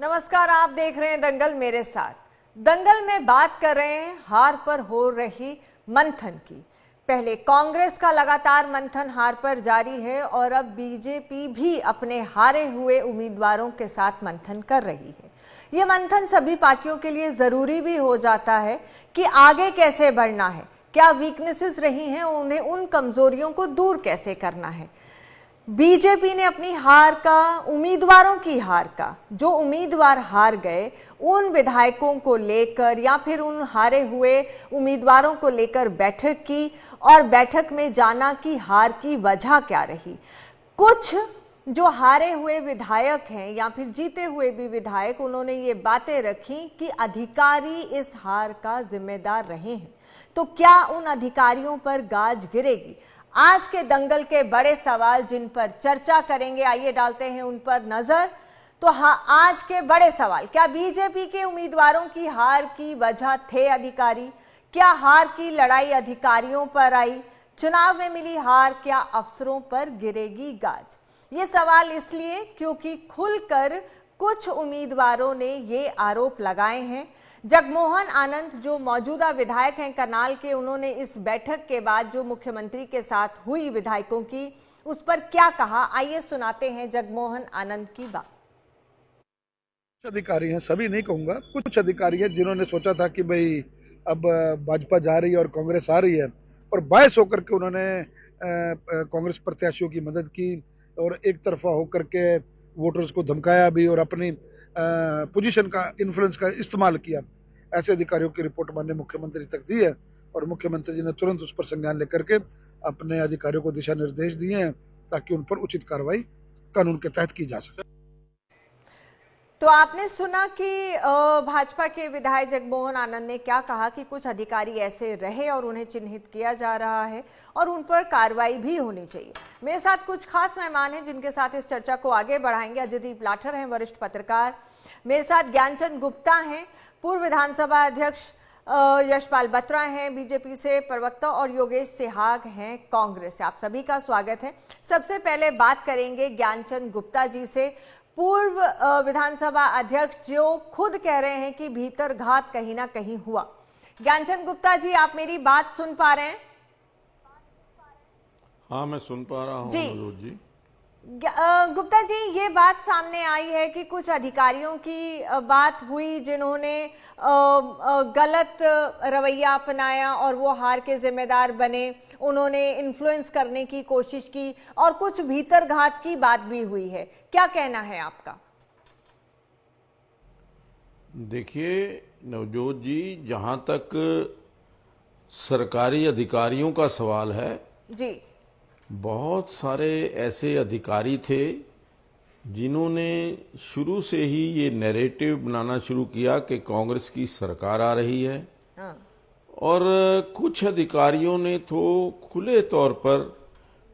नमस्कार, आप देख रहे हैं दंगल मेरे साथ। दंगल में बात कर रहे हैं हार पर हो रही मंथन की। पहले कांग्रेस का लगातार मंथन हार पर जारी है और अब बीजेपी भी अपने हारे हुए उम्मीदवारों के साथ मंथन कर रही है। ये मंथन सभी पार्टियों के लिए जरूरी भी हो जाता है कि आगे कैसे बढ़ना है, क्या वीकनेसेस रही हैं, उन्हें उन कमजोरियों को दूर कैसे करना है। बीजेपी ने अपनी हार का, उम्मीदवारों की हार का, जो उम्मीदवार हार गए उन विधायकों को लेकर या फिर उन हारे हुए उम्मीदवारों को लेकर बैठक की और बैठक में जाना कि हार की वजह क्या रही। कुछ जो हारे हुए विधायक हैं या फिर जीते हुए भी विधायक, उन्होंने ये बातें रखी कि अधिकारी इस हार का जिम्मेदार रहे हैं। तो क्या उन अधिकारियों पर गाज गिरेगी? आज के दंगल के बड़े सवाल जिन पर चर्चा करेंगे, आइए डालते हैं उन पर नजर। तो हाँ, आज के बड़े सवाल, क्या बीजेपी के उम्मीदवारों की हार की वजह थे अधिकारी? क्या हार की लड़ाई अधिकारियों पर आई? चुनाव में मिली हार क्या अफसरों पर गिरेगी गाज? ये सवाल इसलिए क्योंकि खुलकर कुछ उम्मीदवारों ने ये आरोप लगाए हैं। जगमोहन आनंद जो मौजूदा विधायक हैं करनाल के, उन्होंने इस बैठक के बाद जो मुख्यमंत्री के साथ हुई विधायकों की, उस पर क्या कहा, आइए सुनाते हैं जगमोहन आनंद की बात। कुछ अधिकारी हैं, सभी नहीं कहूंगा, कुछ अधिकारी हैं जिन्होंने सोचा था कि भाई अब भाजपा जा रही है और कांग्रेस आ रही है, और बायस होकर के उन्होंने कांग्रेस प्रत्याशियों की मदद की और एक तरफा होकर के वोटर्स को धमकाया भी और अपनी पोजीशन का, इन्फ्लुएंस का इस्तेमाल किया। ऐसे अधिकारियों की रिपोर्ट माननीय मुख्यमंत्री तक दी है और मुख्यमंत्री जी ने तुरंत उस पर संज्ञान लेकर के अपने अधिकारियों को दिशा निर्देश दिए हैं ताकि उन पर उचित कार्रवाई कानून के तहत की जा सके। तो आपने सुना कि भाजपा के विधायक जगमोहन आनंद ने क्या कहा कि कुछ अधिकारी ऐसे रहे और उन्हें चिन्हित किया जा रहा है और उन पर कार्रवाई भी होनी चाहिए। मेरे साथ कुछ खास मेहमान हैं जिनके साथ इस चर्चा को आगे बढ़ाएंगे। अजयदीप लाठर हैं, वरिष्ठ पत्रकार। मेरे साथ ज्ञानचंद गुप्ता हैं, पूर्व विधानसभा अध्यक्ष। यशपाल बत्रा हैं बीजेपी से प्रवक्ता, और योगेश सिहाग हैं कांग्रेस से। आप सभी का स्वागत है। सबसे पहले बात करेंगे ज्ञानचंद गुप्ता जी से, पूर्व विधानसभा अध्यक्ष, जो खुद कह रहे हैं कि भीतर घात कहीं ना कहीं हुआ। ज्ञानचंद गुप्ता जी, आप मेरी बात सुन पा रहे हैं? हाँ, मैं सुन पा रहा हूँ जी। गुप्ता जी, ये बात सामने आई है कि कुछ अधिकारियों की बात हुई जिन्होंने गलत रवैया अपनाया और वो हार के जिम्मेदार बने। उन्होंने इन्फ्लुएंस करने की कोशिश की और कुछ भीतरघात की बात भी हुई है। क्या कहना है आपका? देखिए नवजोत जी, जहाँ तक सरकारी अधिकारियों का सवाल है जी, बहुत सारे ऐसे अधिकारी थे जिन्होंने शुरू से ही ये नैरेटिव बनाना शुरू किया कि कांग्रेस की सरकार आ रही है। हाँ। और कुछ अधिकारियों ने तो खुले तौर पर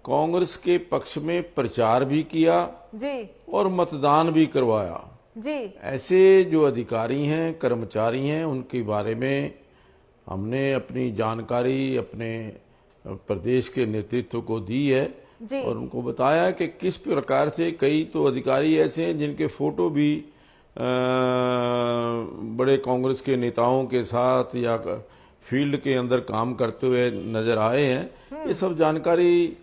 कांग्रेस के पक्ष में प्रचार भी किया जी और मतदान भी करवाया जी। ऐसे जो अधिकारी हैं, कर्मचारी हैं, उनके बारे में हमने अपनी जानकारी अपने प्रदेश के नेतृत्व को दी है और उनको बताया कि किस प्रकार से कई तो अधिकारी ऐसे हैं जिनके फोटो भी बड़े कांग्रेस के नेताओं के साथ या फील्ड के अंदर काम करते हुए नजर आए हैं। ये सब जानकारी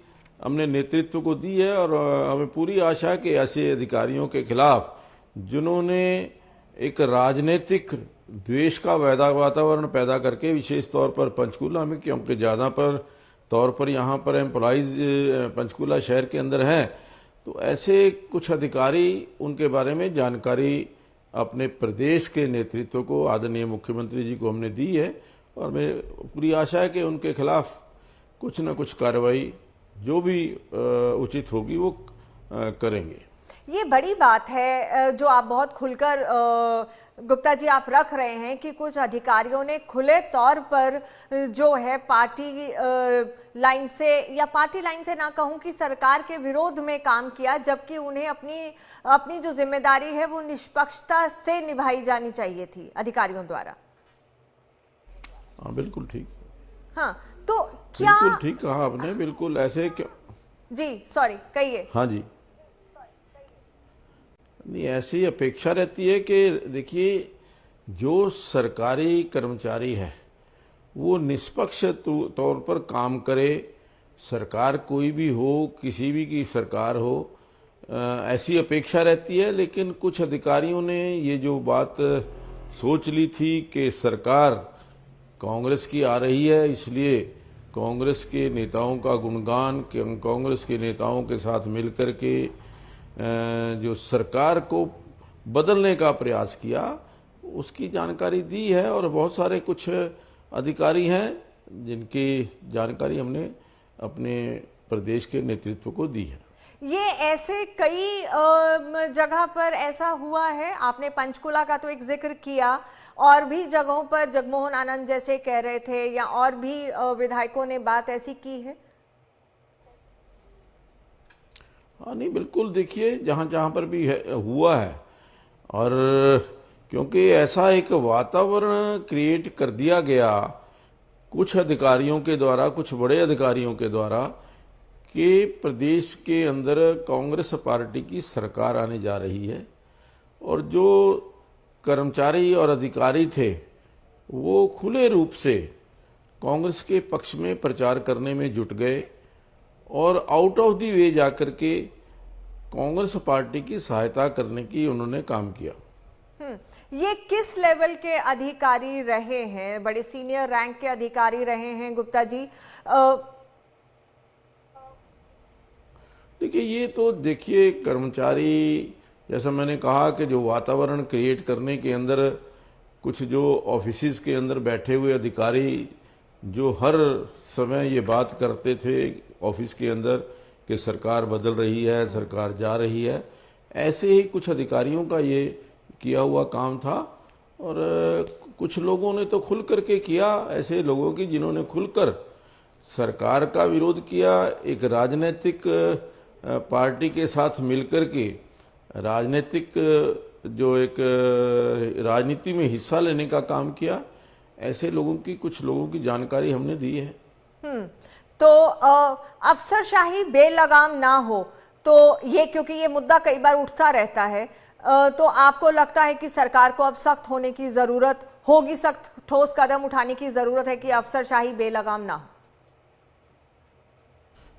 हमने नेतृत्व को दी है और हमें पूरी आशा है कि ऐसे अधिकारियों के खिलाफ जिन्होंने एक राजनीतिक द्वेष का वातावरण पैदा करके, विशेष तौर पर पंचकूला में, क्योंकि ज्यादा पर तौर पर यहाँ पर एम्प्लॉइज पंचकूला शहर के अंदर हैं, तो ऐसे कुछ अधिकारी, उनके बारे में जानकारी अपने प्रदेश के नेतृत्व को, आदरणीय मुख्यमंत्री जी को हमने दी है और मैं पूरी आशा है कि उनके खिलाफ कुछ न कुछ कार्रवाई जो भी उचित होगी वो करेंगे। ये बड़ी बात है जो आप बहुत खुलकर गुप्ता जी आप रख रहे हैं कि कुछ अधिकारियों ने खुले तौर पर जो है पार्टी लाइन से, या पार्टी लाइन से ना कहूं कि सरकार के विरोध में काम किया, जबकि उन्हें अपनी जो जिम्मेदारी है वो निष्पक्षता से निभाई जानी चाहिए थी अधिकारियों द्वारा। हाँ, बिल्कुल ठीक। हाँ, तो क्या बिल्कुल ठीक कहा आपने, बिल्कुल ऐसे क्यों जी, सॉरी, कहिए। हाँ जी, नहीं, ऐसी अपेक्षा रहती है कि देखिए, जो सरकारी कर्मचारी है वो निष्पक्ष तौर पर काम करे। सरकार कोई भी हो, किसी भी की सरकार हो, ऐसी अपेक्षा रहती है। लेकिन कुछ अधिकारियों ने ये जो बात सोच ली थी कि सरकार कांग्रेस की आ रही है, इसलिए कांग्रेस के नेताओं का गुणगान, कांग्रेस के नेताओं के साथ मिलकर के जो सरकार को बदलने का प्रयास किया, उसकी जानकारी दी है। और बहुत सारे कुछ अधिकारी हैं जिनकी जानकारी हमने अपने प्रदेश के नेतृत्व को दी है। ये ऐसे कई जगह पर ऐसा हुआ है, आपने पंचकुला का तो एक जिक्र किया, और भी जगहों पर जगमोहन आनंद जैसे कह रहे थे, या और भी विधायकों ने बात ऐसी की है? हाँ, नहीं, बिल्कुल। देखिए, जहां जहां पर भी हुआ है, और क्योंकि ऐसा एक वातावरण क्रिएट कर दिया गया कुछ अधिकारियों के द्वारा, कुछ बड़े अधिकारियों के द्वारा, कि प्रदेश के अंदर कांग्रेस पार्टी की सरकार आने जा रही है, और जो कर्मचारी और अधिकारी थे वो खुले रूप से कांग्रेस के पक्ष में प्रचार करने में जुट गए, और आउट ऑफ द वे जाकर के कांग्रेस पार्टी की सहायता करने की उन्होंने काम किया। ये किस लेवल के अधिकारी रहे हैं? बड़े सीनियर रैंक के अधिकारी रहे हैं गुप्ता जी? देखिए, ये तो देखिए, कर्मचारी, जैसा मैंने कहा कि जो वातावरण क्रिएट करने के अंदर कुछ जो ऑफिस के अंदर बैठे हुए अधिकारी जो हर समय ये बात करते थे ऑफिस के अंदर कि सरकार बदल रही है, सरकार जा रही है, ऐसे ही कुछ अधिकारियों का ये किया हुआ काम था। और कुछ लोगों ने तो खुल करके किया, ऐसे लोगों की जिन्होंने खुलकर सरकार का विरोध किया, एक राजनीतिक पार्टी के साथ मिलकर के राजनीतिक जो एक राजनीति में हिस्सा लेने का काम किया, ऐसे लोगों की, कुछ लोगों की जानकारी हमने दी है। तो अफसरशाही बेलगाम ना हो, तो ये, क्योंकि ये मुद्दा कई बार उठता रहता है, तो आपको लगता है कि सरकार को अब सख्त होने की जरूरत होगी, सख्त ठोस कदम उठाने की जरूरत है कि अफसरशाही बेलगाम ना हो?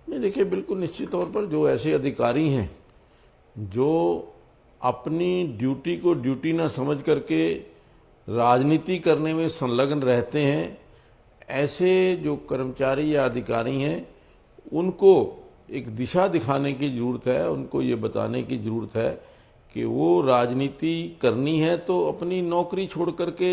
नहीं, देखिए, बिल्कुल निश्चित तौर पर जो ऐसे अधिकारी हैं जो अपनी ड्यूटी को ड्यूटी ना समझ करके राजनीति करने में संलग्न रहते हैं, ऐसे जो कर्मचारी या अधिकारी हैं, उनको एक दिशा दिखाने की जरूरत है। उनको ये बताने की जरूरत है कि वो राजनीति करनी है तो अपनी नौकरी छोड़ करके,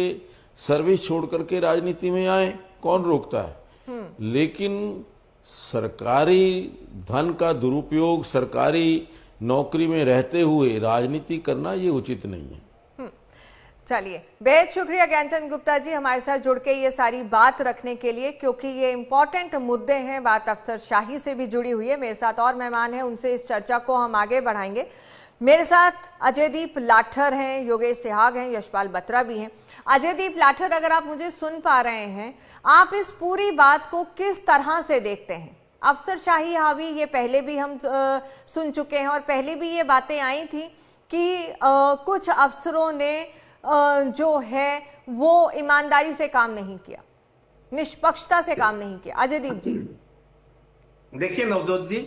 सर्विस छोड़ करके राजनीति में आए, कौन रोकता है। लेकिन सरकारी धन का दुरुपयोग, सरकारी नौकरी में रहते हुए राजनीति करना, ये उचित नहीं है। चलिए, बेहद शुक्रिया ज्ञानचंद गुप्ता जी हमारे साथ जुड़ के ये सारी बात रखने के लिए, क्योंकि ये इंपॉर्टेंट मुद्दे हैं, बात अफसरशाही से भी जुड़ी हुई है। मेरे साथ और मेहमान हैं, उनसे इस चर्चा को हम आगे बढ़ाएंगे। मेरे साथ अजयदीप लाठर हैं, योगेश सिहाग हैं, यशपाल बत्रा भी हैं। अजयदीप लाठर, अगर आप मुझे सुन पा रहे हैं, आप इस पूरी बात को किस तरह से देखते हैं? अफसरशाही हावी, ये पहले भी हम सुन चुके हैं, और पहले भी ये बातें आई थी कि कुछ अफसरों ने जो है वो ईमानदारी से काम नहीं किया, निष्पक्षता से काम नहीं किया। अजयदीप जी, देखिए नवजोत जी,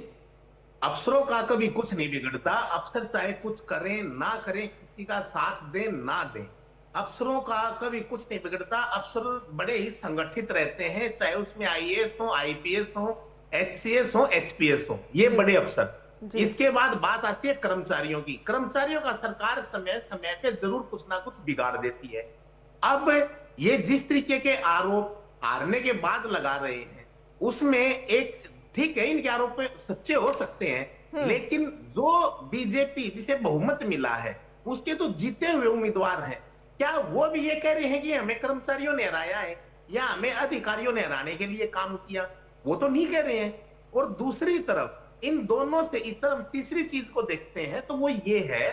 अफसरों का कभी कुछ नहीं बिगड़ता। अफसर चाहे कुछ करें ना करें, किसी का साथ दें ना दें, अफसरों का कभी कुछ नहीं बिगड़ता। अफसर बड़े ही संगठित रहते हैं, चाहे उसमें आईएएस हो, आईपीएस हो, एचसीएस हो, एचपीएस हो, ये बड़े अफसर। इसके बाद बात आती है कर्मचारियों की। कर्मचारियों का सरकार समय समय पे जरूर कुछ ना कुछ बिगाड़ देती है। अब ये जिस तरीके के आरोप हारने के बाद लगा रहे हैं, उसमें एक, ठीक है, इनके आरोप सच्चे हो सकते हैं, लेकिन जो बीजेपी जिसे बहुमत मिला है, उसके तो जीते हुए उम्मीदवार हैं। क्या वो भी ये कह रहे हैं कि हमें कर्मचारियों ने हराया है या हमें अधिकारियों ने हराने के लिए काम किया? वो तो नहीं कह रहे हैं। और दूसरी तरफ इन दोनों से इस तरफ तीसरी चीज को देखते हैं तो वो ये है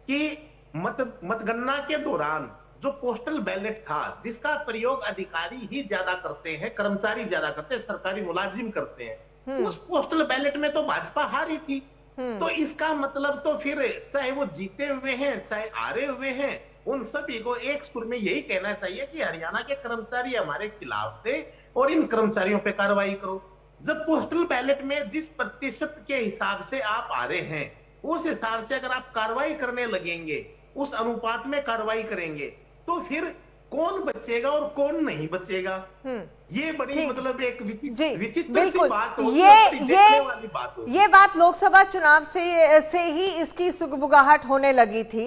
कि मतगणना के दौरान जो पोस्टल बैलेट था, जिसका प्रयोग अधिकारी ही ज्यादा करते हैं, कर्मचारी ज्यादा करते हैं, सरकारी मुलाजिम करते हैं, उस पोस्टल बैलेट में तो भाजपा हारी थी। तो इसका मतलब तो फिर चाहे वो जीते हुए हैं चाहे हारे हुए हैं, उन सभी को एक सुर में यही कहना चाहिए कि हरियाणा के कर्मचारी हमारे खिलाफ थे और इन कर्मचारियों पे कार्रवाई करो। जब पोस्टल बैलेट में जिस प्रतिशत के हिसाब से आप हारे हैं, उस हिसाब से अगर आप कार्रवाई करने लगेंगे, उस अनुपात में कार्रवाई करेंगे, तो फिर कौन बचेगा और कौन नहीं बचेगा? ये बड़ी मतलब एक विचित्र सी बात होगी, देखने वाली बात होगी। ये बात लोकसभा चुनाव से ही इसकी सुगबुगाहट होने लगी थी।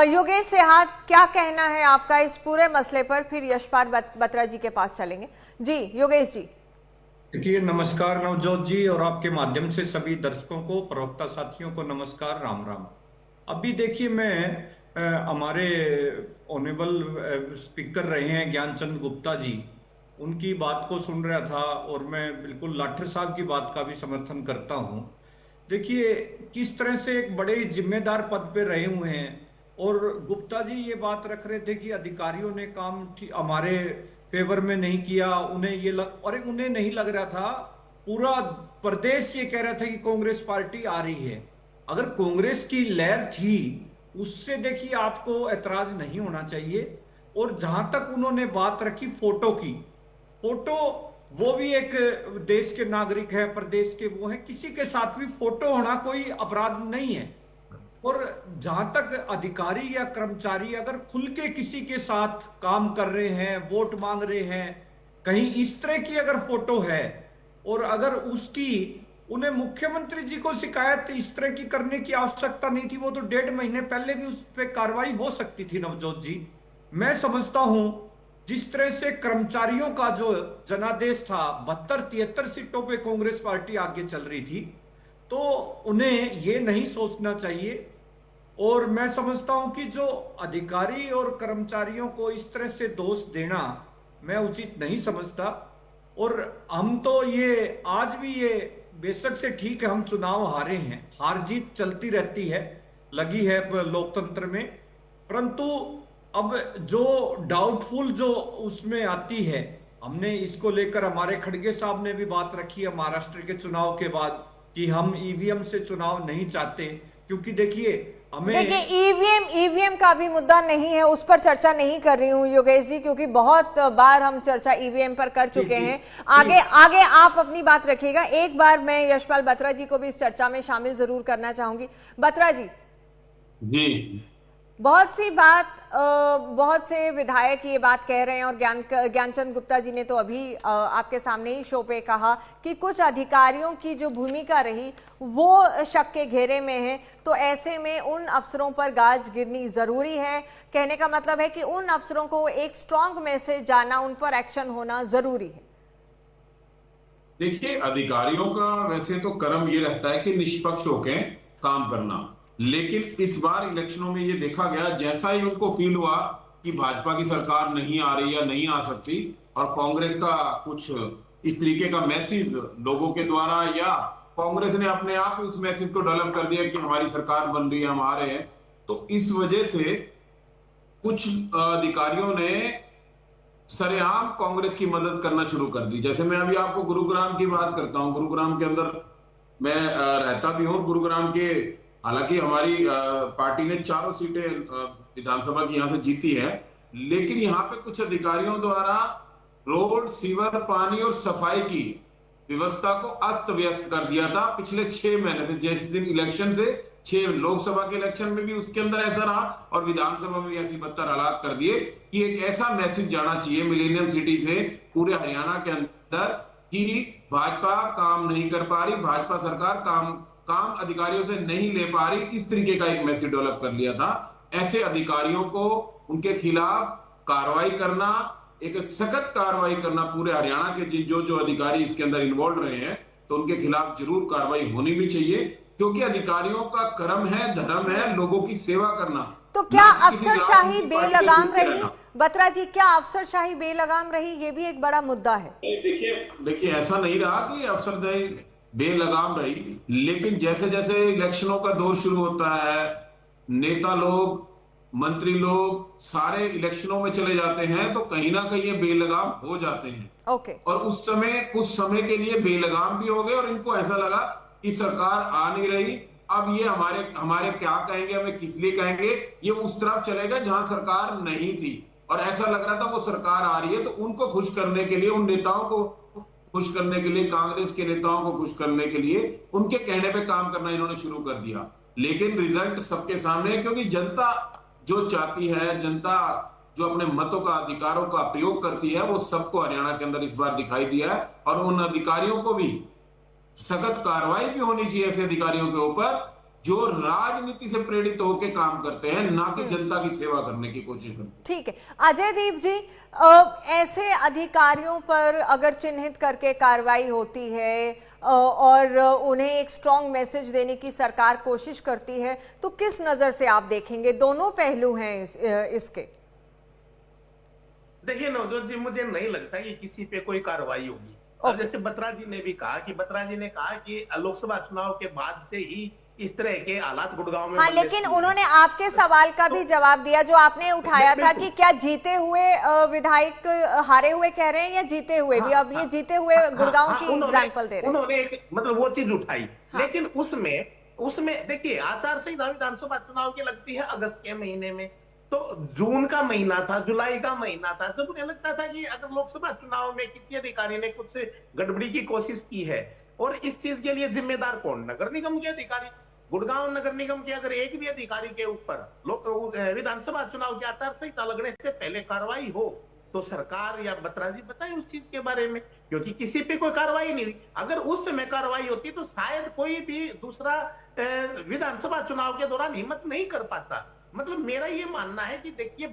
योगेश सेहात, क्या कहना है आपका इस पूरे मसले पर? फिर यशपाल बत्रा जी के पास चलेंगे। जी योगेश जी। देखिए, नमस्कार नवजोत जी, और आपके माध्यम से सभी दर्शकों को, प्रवक्ता साथियों को नमस्कार, राम राम। अभी देखिए, मैं हमारे ऑनरेबल स्पीकर रहे हैं ज्ञानचंद गुप्ता जी, उनकी बात को सुन रहा था और मैं बिल्कुल लाठर साहब की बात का भी समर्थन करता हूं। देखिए, किस तरह से एक बड़े जिम्मेदार पद पे रहे हुए हैं, और गुप्ता जी ये बात रख रहे थे कि अधिकारियों ने काम हमारे फेवर में नहीं किया, उन्हें नहीं लग रहा था, पूरा प्रदेश ये कह रहा था कि कांग्रेस पार्टी आ रही है। अगर कांग्रेस की लहर थी, उससे देखिए आपको ऐतराज नहीं होना चाहिए। और जहां तक उन्होंने बात रखी फोटो की, फोटो, वो भी एक देश के नागरिक है, प्रदेश के वो हैं, किसी के साथ भी फोटो होना कोई अपराध नहीं है। और जहां तक अधिकारी या कर्मचारी अगर खुल के किसी के साथ काम कर रहे हैं, वोट मांग रहे हैं, कहीं इस तरह की अगर फोटो है, और अगर उसकी उन्हें मुख्यमंत्री जी को शिकायत इस तरह की करने की आवश्यकता नहीं थी, वो तो 1.5 महीने पहले भी उस पर कार्रवाई हो सकती थी। नवजोत जी, मैं समझता हूं जिस तरह से कर्मचारियों का जो जनादेश था, 72-73 सीटों पे कांग्रेस पार्टी आगे चल रही थी, तो उन्हें ये नहीं सोचना चाहिए। और मैं समझता हूं कि जो अधिकारी और कर्मचारियों को इस तरह से दोष देना मैं उचित नहीं समझता। और हम तो ये आज भी ये बेशक से ठीक है, हम चुनाव हारे हैं, हार जीत चलती रहती है, लगी है लोकतंत्र में, परंतु अब जो डाउटफुल जो उसमें आती है, हमने इसको लेकर हमारे खड़गे साहब ने भी बात रखी है महाराष्ट्र के चुनाव के बाद कि हम ईवीएम से चुनाव नहीं चाहते, क्योंकि देखिए ईवीएम का भी मुद्दा नहीं है, उस पर चर्चा नहीं कर रही हूं योगेश जी, क्योंकि बहुत बार हम चर्चा ईवीएम पर कर चुके हैं। आगे आप अपनी बात रखिएगा। एक बार मैं यशपाल बत्रा जी को भी इस चर्चा में शामिल जरूर करना चाहूंगी। बत्रा जी, बहुत से विधायक ये बात कह रहे हैं, और ज्ञानचंद गुप्ता जी ने तो अभी आपके सामने ही शो पे कहा कि कुछ अधिकारियों की जो भूमिका रही वो शक के घेरे में है, तो ऐसे में उन अफसरों पर गाज गिरनी जरूरी है। कहने का मतलब है कि उन अफसरों को एक स्ट्रॉन्ग मैसेज जाना, उन पर एक्शन होना जरूरी है। देखिए, अधिकारियों का वैसे तो कर्म ये रहता है कि निष्पक्ष होकर काम करना, लेकिन इस बार इलेक्शनों में ये देखा गया, जैसा ही उनको फील हुआ कि भाजपा की सरकार नहीं आ रही या नहीं आ सकती, और कांग्रेस का कुछ इस तरीके का मैसेज लोगों के द्वारा, या कांग्रेस ने अपने आप उस मैसेज को डेवलप कर दिया कि हमारी सरकार बन रही है, हम आ रहे हैं, तो इस वजह से कुछ अधिकारियों ने सरेआम कांग्रेस की मदद करना शुरू कर दी। जैसे मैं अभी आपको गुरुग्राम की बात करता हूं, गुरुग्राम के अंदर मैं रहता भी हूं। गुरुग्राम के, हालांकि हमारी पार्टी ने 4 सीटें विधानसभा की यहां से जीती है, लेकिन यहां पे कुछ अधिकारियों द्वारा रोड, सीवर, पानी और सफाई की व्यवस्था को अस्त व्यस्त कर दिया था पिछले 6 महीने से। जैसे दिन इलेक्शन से 6 लोकसभा के इलेक्शन में भी उसके अंदर ऐसा रहा, और विधानसभा में भी ऐसी बदतर हालात कर दिए कि एक ऐसा मैसेज जाना चाहिए मिलेनियम सिटी से पूरे हरियाणा के अंदर कि भाजपा काम नहीं कर पा रही, भाजपा सरकार काम अधिकारियों से नहीं ले पा रही। इस तरीके का एक मैसेज डेवलप कर लिया था। ऐसे अधिकारियों को, उनके खिलाफ कार्रवाई करना, एक सख्त कार्रवाई करना, पूरे हरियाणा के जो अधिकारी इसके अंदर इन्वॉल्व रहे हैं, तो उनके खिलाफ जरूर कार्रवाई होनी भी चाहिए, क्योंकि अधिकारियों का कर्म है, धर्म है लोगों की सेवा करना। तो क्या अफसरशाही बेलगाम रही बत्रा जी? क्या अफसरशाही बेलगाम रही? ये भी एक बड़ा मुद्दा है। देखिए, ऐसा नहीं रहा कि अफसरशाही बेलगाम रही, लेकिन जैसे जैसे इलेक्शनों का दौर शुरू होता है, नेता लोग, मंत्री लोग सारे इलेक्शनों में चले जाते हैं, तो कहीं ना कहीं ये बेलगाम हो जाते हैं। और उस समय कुछ समय के लिए बेलगाम भी हो गए, और इनको ऐसा लगा कि सरकार आ नहीं रही, अब ये हमारे हमारे क्या कहेंगे, हमें किस लिए कहेंगे, ये उस तरफ चलेगा जहां सरकार नहीं थी और ऐसा लग रहा था वो सरकार आ रही है। तो उनको खुश करने के लिए, उन नेताओं को खुश करने के लिए, कांग्रेस के नेताओं को खुश करने के लिए उनके कहने पे काम करना इन्होंने शुरू कर दिया। लेकिन रिजल्ट सबके सामने है, क्योंकि जनता जो चाहती है, जनता जो अपने मतों का, अधिकारों का प्रयोग करती है, वो सबको हरियाणा के अंदर इस बार दिखाई दिया है। और उन अधिकारियों को भी सख्त कार्रवाई भी होनी चाहिए, ऐसे अधिकारियों के ऊपर जो राजनीति से प्रेरित होकर काम करते हैं, ना कि जनता की सेवा करने की कोशिश करते हैं। ठीक है अजयदीप जी, ऐसे अधिकारियों पर अगर चिन्हित करके कार्रवाई होती है और उन्हें एक स्ट्रॉन्ग मैसेज देने की सरकार कोशिश करती है, तो किस नजर से आप देखेंगे? दोनों पहलू हैं इसके। देखिए नवजोत जी, मुझे नहीं लगता कि किसी पे कोई कार्रवाई होगी। और जैसे बत्रा जी ने भी कहा कि लोकसभा चुनाव के बाद से ही इस तरह के हालात गुड़गांव में। हाँ, लेकिन उन्होंने आपके सवाल का भी जवाब दिया जो आपने उठाया था कि क्या जीते हुए विधायक हारे हुए कह रहे हैं या जीते हुए भी? अब ये जीते हुए गुड़गांव की एग्जांपल दे रहे हैं। उन्होंने मतलब वो चीज उठाई, लेकिन उसमें देखिए आचार संहिता विधानसभा चुनाव की लगती है अगस्त के महीने में, तो जून का महीना था, जुलाई का महीना था, जब उन्हें लगता था कि अगर लोकसभा चुनाव में किसी अधिकारी ने कुछ गड़बड़ी की कोशिश की है, और इस चीज के लिए जिम्मेदार कौन? नगर निगम के अधिकारी। गुड़गांव नगर निगम के अगर एक भी अधिकारी के ऊपर विधानसभा चुनाव की आचार संहिता लगने से पहले कार्रवाई हो, तो सरकार या बत्रा जी बताए उस चीज के बारे में, क्योंकि किसी पे कोई कार्रवाई नहीं हुई। अगर उस समय कार्रवाई होती तो शायद कोई भी दूसरा विधानसभा चुनाव के दौरान हिम्मत नहीं कर पाता। मतलब मेरा ये मानना है कि देखिए,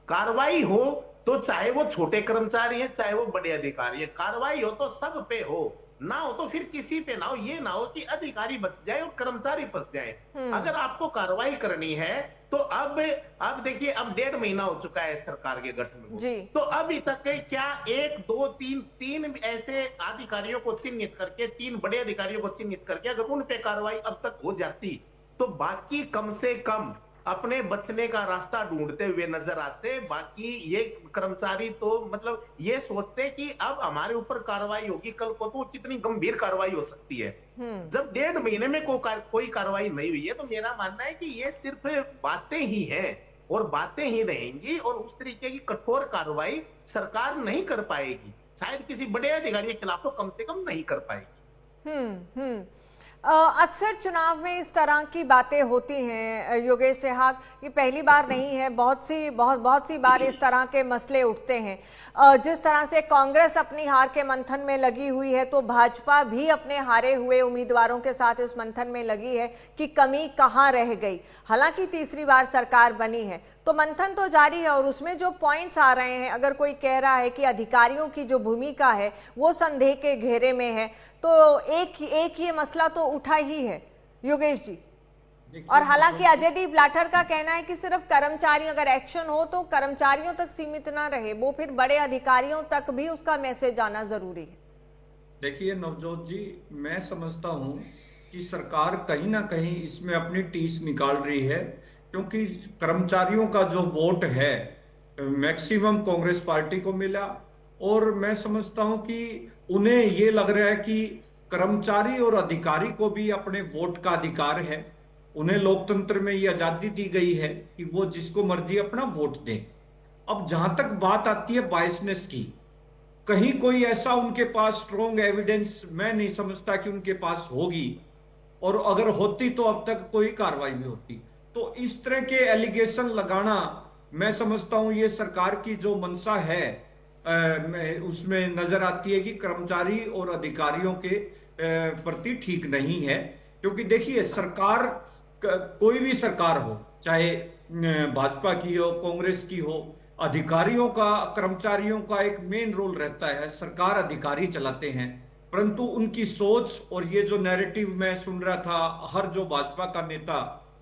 कार्रवाई हो तो चाहे वो छोटे कर्मचारी हैं, चाहे वो बड़े अधिकारी हैं, कार्रवाई हो तो सब पे हो, ना हो तो फिर किसी पे ना हो। ये ना हो कि अधिकारी बच जाए और कर्मचारी फंस जाए। अगर आपको कार्रवाई करनी है तो अब देखिए, अब 1.5 महीना हो चुका है सरकार के गठन को, तो अभी तक क्या 1 2 3 ऐसे अधिकारियों को चिन्हित करके, 3 बड़े अधिकारियों को चिन्हित करके अगर उन पे कार्रवाई अब तक हो जाती, तो बाकी कम से कम अपने बचने का रास्ता ढूंढते हुए नजर आते। बाकी ये कर्मचारी तो मतलब ये सोचते कि अब हमारे ऊपर कार्रवाई होगी, कल को तो कितनी गंभीर कार्रवाई हो सकती है। जब 1.5 महीने में कोई कार्रवाई नहीं हुई है, तो मेरा मानना है कि ये सिर्फ बातें ही हैं और बातें ही रहेंगी, और उस तरीके की कठोर कार्रवाई सरकार नहीं कर पाएगी। शायद किसी बड़े अधिकारी के खिलाफ तो कम से कम नहीं कर पाएगी। अक्सर चुनाव में इस तरह की बातें होती हैं योगेश सेहवाग, ये पहली बार नहीं है, बहुत सी बार इस तरह के मसले उठते हैं। जिस तरह से कांग्रेस अपनी हार के मंथन में लगी हुई है, तो भाजपा भी अपने हारे हुए उम्मीदवारों के साथ इस मंथन में लगी है कि कमी कहाँ रह गई। हालांकि तीसरी बार सरकार बनी है, तो मंथन तो जारी है, और उसमें जो पॉइंट्स आ रहे हैं, अगर कोई कह रहा है कि अधिकारियों की जो भूमिका है वो संदेह के घेरे में है, तो एक ये मसला तो उठा ही है योगेश जी। और हालांकि अजयदीप लाठर का कहना है कि सिर्फ कर्मचारी, अगर एक्शन हो तो कर्मचारियों तक सीमित ना रहे, वो फिर बड़े अधिकारियों तक भी उसका मैसेज आना जरूरी है। देखिए नवजोत जी, मैं समझता हूं कि सरकार कहीं ना कहीं इसमें अपनी टीस निकाल रही है, क्योंकि कर्मचारियों का जो वोट है मैक्सिमम कांग्रेस पार्टी को मिला, और मैं समझता हूं कि उन्हें ये लग रहा है कि कर्मचारी और अधिकारी को भी अपने वोट का अधिकार है। उन्हें लोकतंत्र में ये आजादी दी गई है कि वो जिसको मर्जी अपना वोट दें। अब जहां तक बात आती है बायसनेस की, कहीं कोई ऐसा उनके पास स्ट्रॉन्ग एविडेंस मैं नहीं समझता कि उनके पास होगी, और अगर होती तो अब तक कोई कार्रवाई भी होती। तो इस तरह के एलिगेशन लगाना, मैं समझता हूं ये सरकार की जो मंशा है उसमें नजर आती है कि कर्मचारी और अधिकारियों के प्रति ठीक नहीं है। क्योंकि देखिए, सरकार कोई भी सरकार हो, चाहे भाजपा की हो, कांग्रेस की हो, अधिकारियों का, कर्मचारियों का एक मेन रोल रहता है। सरकार अधिकारी चलाते हैं, परंतु उनकी सोच और ये जो नैरेटिव मैं सुन रहा था हर जो भाजपा का नेता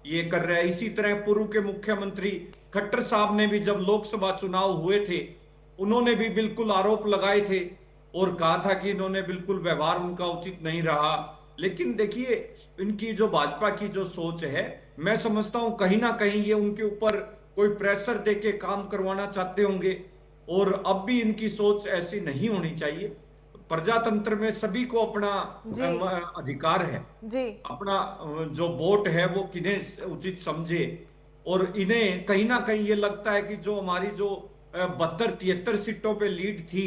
ये कर रहा है, इसी तरह पूर्व के मुख्यमंत्री खट्टर साहब ने भी जब लोकसभा चुनाव हुए थे, उन्होंने भी बिल्कुल आरोप लगाए थे और कहा था कि इन्होंने बिल्कुल व्यवहार उनका उचित नहीं रहा। लेकिन देखिए, इनकी जो भाजपा की जो सोच है, मैं समझता हूं कहीं ना कहीं ये उनके ऊपर कोई प्रेशर देके काम करवाना चाहते होंगे, और अब भी इनकी सोच ऐसी नहीं होनी चाहिए। प्रजातंत्र में सभी को अपना जी। अधिकार है, जी। अपना जो वोट है वो किन्हें उचित समझे। और इन्हें कहीं ना कहीं ये लगता है कि जो हमारी जो 72-73 सीटों पे लीड थी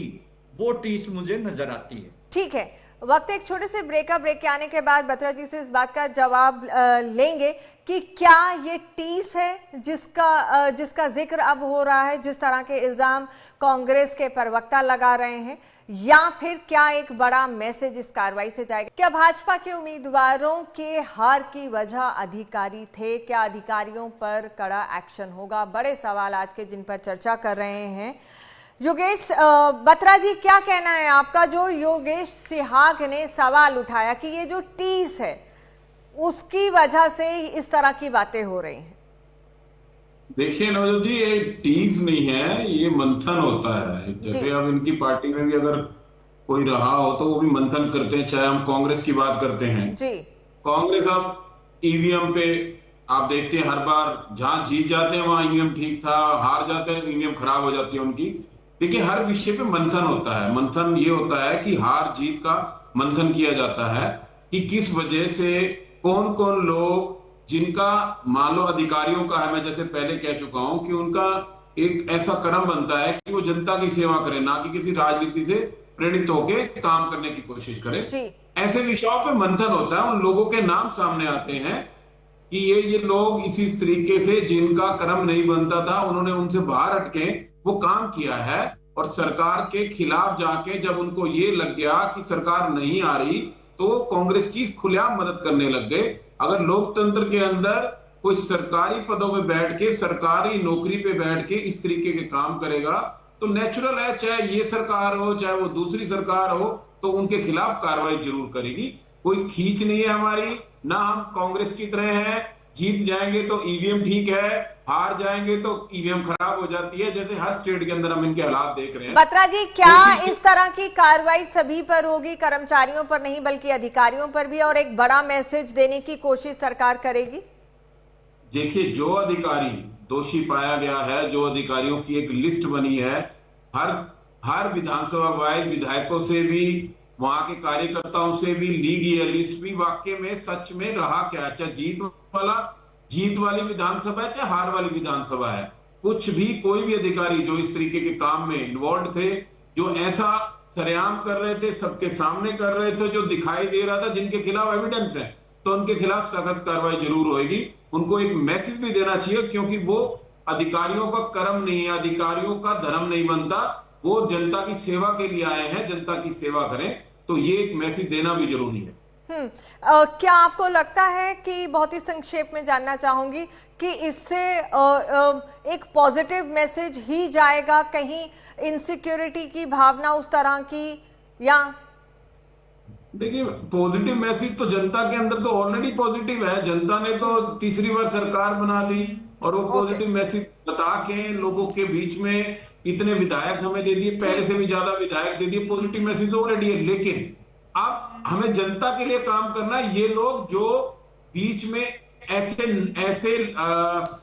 वो टीस मुझे नजर आती है। ठीक है, वक्त एक छोटे से ब्रेक के आने के बाद बत्रा जी से इस बात का जवाब लेंगे कि क्या ये टीस है जिसका जिक्र अब हो रहा है, जिस तरह के इल्जाम कांग्रेस के प्रवक्ता लगा रहे हैं, या फिर क्या एक बड़ा मैसेज इस कार्रवाई से जाएगा? क्या भाजपा के उम्मीदवारों के हार की वजह अधिकारी थे? क्या अधिकारियों पर कड़ा एक्शन होगा? बड़े सवाल आज के जिन पर चर्चा कर रहे हैं। योगेश बत्रा जी, क्या कहना है आपका? जो योगेश सिहाग ने सवाल उठाया कि ये जो टीस है उसकी वजह से इस तरह की बातें हो रही हैं। देखिए नवजोत जी, ये टीज नहीं है, ये मंथन होता है। जैसे अब इनकी पार्टी में भी अगर कोई रहा हो तो वो भी मंथन करते हैं, चाहे हम कांग्रेस की बात करते हैं जी। कांग्रेस अब ईवीएम पे आप देखते हैं हर बार जहां जीत जाते हैं वहां ईवीएम ठीक था, हार जाते हैं ईवीएम खराब हो जाती है उनकी। देखिए हर विषय पे मंथन होता है। मंथन ये होता है कि हार जीत का मंथन किया जाता है कि किस वजह से कौन कौन लोग जिनका मान लो अधिकारियों का है, मैं जैसे पहले कह चुका हूं कि उनका एक ऐसा कर्म बनता है कि वो जनता की सेवा करे, ना कि किसी राजनीति से प्रेरित होकर काम करने की कोशिश करे। ऐसे विषयों पे मंथन होता है, उन लोगों के नाम सामने आते हैं कि ये लोग इसी तरीके से जिनका कर्म नहीं बनता था उन्होंने उनसे बाहर हटके वो काम किया है, और सरकार के खिलाफ जाके जब उनको ये लग गया कि सरकार नहीं आ रही तो कांग्रेस की खुलेआम मदद करने लग गए। अगर लोकतंत्र के अंदर कोई सरकारी पदों में बैठ के, सरकारी नौकरी पे बैठ के इस तरीके के काम करेगा तो नेचुरल है, चाहे ये सरकार हो चाहे वो दूसरी सरकार हो, तो उनके खिलाफ कार्रवाई जरूर करेगी। कोई खींच नहीं है हमारी, ना हम कांग्रेस की तरह है जीत जाएंगे तो ईवीएम ठीक है, हार जाएंगे तो ईवीएम खराब हो जाती है, जैसे हर स्टेट के अंदर हम इनके हालात देख रहे हैं। बत्रा जी, क्या इस तरह की कार्रवाई सभी पर होगी, कर्मचारियों पर नहीं बल्कि अधिकारियों पर भी, और एक बड़ा मैसेज देने की कोशिश सरकार करेगी? देखिए जो अधिकारी दोषी पाया गया है, जो अधिकारियों की एक लिस्ट बनी है, हर विधानसभा वाइज विधायकों से भी वहां के कार्यकर्ताओं से भी ली गई है लिस्ट भी, वाकई में सच में रहा क्या, चाहे जीत वाली विधानसभा है चाहे हार वाली विधानसभा है, कुछ भी कोई भी अधिकारी जो इस तरीके के काम में इन्वॉल्व थे, जो ऐसा सरेआम कर रहे थे, सबके सामने कर रहे थे, जो दिखाई दे रहा था, जिनके खिलाफ एविडेंस है, तो उनके खिलाफ सख्त कार्रवाई जरूर होगी। उनको एक मैसेज भी देना चाहिए, क्योंकि वो अधिकारियों का कर्म नहीं है, अधिकारियों का धर्म नहीं बनता, वो जनता की सेवा के लिए आए हैं, जनता की सेवा करें, तो ये एक मैसेज देना भी जरूरी है। क्या आपको लगता है कि, बहुत ही संक्षेप में जानना चाहूंगी, कि इससे एक पॉजिटिव मैसेज ही जाएगा, कहीं इनसिक्योरिटी की भावना उस तरह की? या देखिए पॉजिटिव मैसेज तो जनता के अंदर तो ऑलरेडी पॉजिटिव है, जनता ने तो तीसरी बार सरकार बना दी और वो पॉजिटिव मैसेज बता के लोगों के बीच में इतने विधायक हमें दे दिए, पहले से भी ज्यादा विधायक दे दिए, पॉजिटिव मैसेज तो ऑलरेडी है। लेकिन अब हमें जनता के लिए काम करना है। ये लोग जो बीच में ऐसे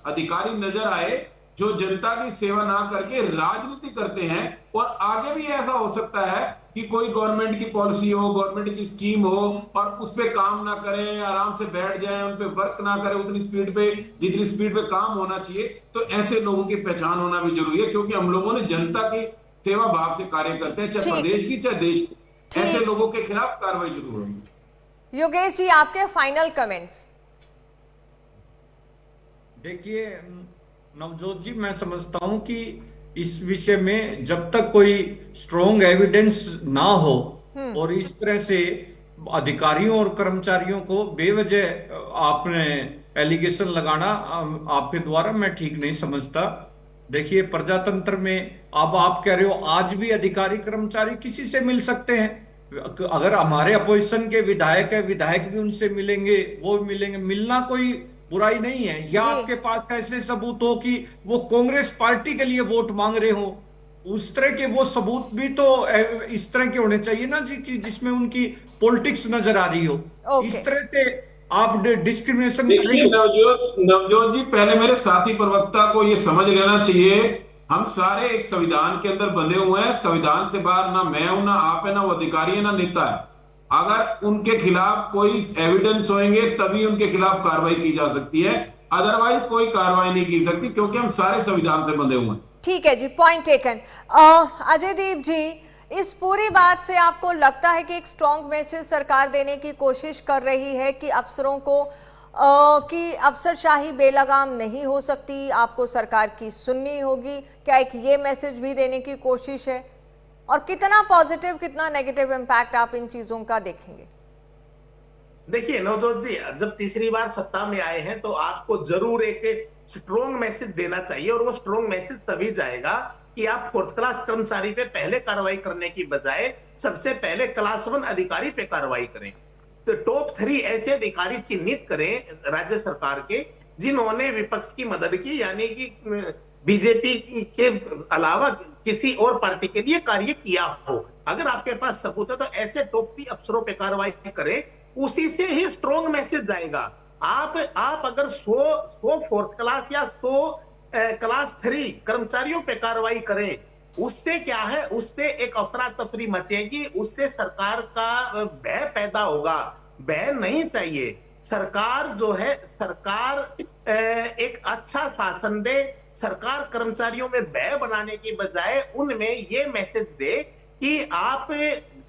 अधिकारी नजर आए जो जनता की सेवा ना करके राजनीति करते हैं, और आगे भी ऐसा हो सकता है कि कोई गवर्नमेंट की पॉलिसी हो, गवर्नमेंट की स्कीम हो और उस पे काम ना करें, आराम से बैठ जाएं, उन पे वर्क ना करें उतनी स्पीड पे जितनी स्पीड पे काम होना चाहिए। तो ऐसे लोगों की पहचान होना भी जरूरी है, क्योंकि हम लोगों ने जनता की सेवा भाव से कार्य करते हैं, चाहे प्रदेश की चाहे देश की। ऐसे लोगों के खिलाफ कार्रवाई जरूर होगी। योगेश जी, आपके फाइनल कमेंट्स। देखिए नवजोत जी, मैं समझता हूं कि इस विषय में जब तक कोई स्ट्रॉन्ग एविडेंस ना हो और इस तरह से अधिकारियों और कर्मचारियों को बेवजह आपने एलिगेशन लगाना आपके द्वारा मैं ठीक नहीं समझता। देखिए प्रजातंत्र में अब आप कह रहे हो आज भी अधिकारी कर्मचारी किसी से मिल सकते हैं, अगर हमारे अपोजिशन के विधायक है, विधायक भी उनसे मिलेंगे, वो मिलेंगे, मिलना कोई बुराई नहीं है। या आपके पास ऐसे सबूत हो कि वो कांग्रेस पार्टी के लिए वोट मांग रहे हो, उस तरह के वो सबूत भी तो इस तरह के होने चाहिए ना जी, कि जिसमें उनकी पॉलिटिक्स नजर आ रही हो। इस तरह के आप डिस्क्रिमिनेशन। नवजोत जी, पहले मेरे साथी प्रवक्ता को ये समझ लेना चाहिए हम सारे एक संविधान के अंदर बंधे हुए हैं। संविधान से बाहर ना मैं हूं, ना आप है, ना वो अधिकारी है, ना नेता है। अगर उनके खिलाफ कोई एविडेंस होंगे तभी उनके खिलाफ कार्रवाई की जा सकती है, अदरवाइज कोई कार्रवाई नहीं की सकती, क्योंकि हम सारे संविधान से बंधे हुए हैं। ठीक है जी, पॉइंट टेकन। अजयदीप जी, इस पूरी बात से आपको लगता है कि एक स्ट्रॉन्ग मैसेज सरकार देने की कोशिश कर रही है कि अफसरों को कि अफसरशाही बेलगाम नहीं हो सकती, आपको सरकार की सुननी होगी, क्या एक ये मैसेज भी देने की कोशिश है? और कितना पॉजिटिव कितना नेगेटिव इम्पैक्ट आप इन चीजों का देखेंगे? देखिए नवजोत जी, जब तीसरी बार सत्ता में आए हैं तो आपको जरूर एक स्ट्रोंग मैसेज देना चाहिए, और वो स्ट्रोंग मैसेज तभी जाएगा कि आप फोर्थ क्लास कर्मचारी पे पहले कार्रवाई करने की बजाय सबसे पहले क्लास 1 अधिकारी पे कार्रवाई करें। तो टॉप 3 ऐसे अधिकारी चिन्हित करें राज्य सरकार के जिन्होंने विपक्ष की मदद की, यानी कि बीजेपी के अलावा किसी और पार्टी के लिए कार्य किया हो। अगर आपके पास सबूत है तो ऐसे टॉप 3 अफसरों पे कार्रवाई करें, उसी से ही स्ट्रॉन्ग मैसेज जाएगा। आप अगर 100 फोर्थ क्लास या 100 क्लास 3 कर्मचारियों पे कार्रवाई करें, उससे क्या है, उससे एक अफरा तफरी मचेगी, उससे सरकार का भय पैदा होगा। भय नहीं चाहिए। सरकार जो है, सरकार एक अच्छा शासन दे, सरकार कर्मचारियों में भय बनाने की बजाय उनमें ये मैसेज दे कि आप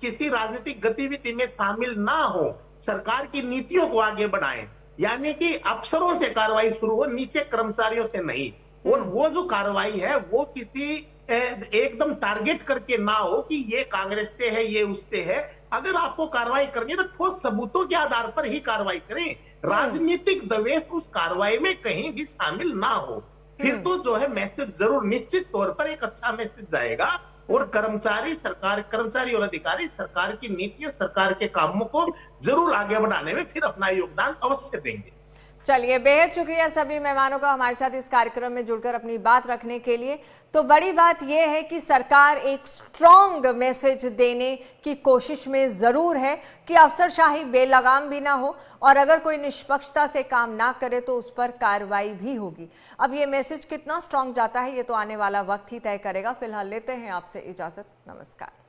किसी राजनीतिक गतिविधि में शामिल ना हो, सरकार की नीतियों को आगे बढ़ाएं, यानी कि अफसरों से कार्रवाई शुरू हो, नीचे कर्मचारियों से नहीं। और वो जो कार्रवाई है वो किसी एकदम टारगेट करके ना हो कि ये कांग्रेस से है, ये उससे है। अगर आपको कार्रवाई करनी है तो ठोस सबूतों के आधार पर ही कार्रवाई करें, राजनीतिक दवेश उस कार्रवाई में कहीं भी शामिल ना हो। फिर तो जो है मैसेज जरूर निश्चित तौर पर एक अच्छा मैसेज जाएगा, और कर्मचारी और अधिकारी सरकार की नीतियों, सरकार के कामों को जरूर आगे बढ़ाने में फिर अपना योगदान अवश्य देंगे। चलिए, बेहद शुक्रिया सभी मेहमानों का हमारे साथ इस कार्यक्रम में जुड़कर अपनी बात रखने के लिए। तो बड़ी बात यह है कि सरकार एक स्ट्रॉन्ग मैसेज देने की कोशिश में जरूर है कि अफसरशाही बेलगाम भी ना हो, और अगर कोई निष्पक्षता से काम ना करे तो उस पर कार्रवाई भी होगी। अब ये मैसेज कितना स्ट्रॉन्ग जाता है ये तो आने वाला वक्त ही तय करेगा। फिलहाल लेते हैं आपसे इजाजत, नमस्कार।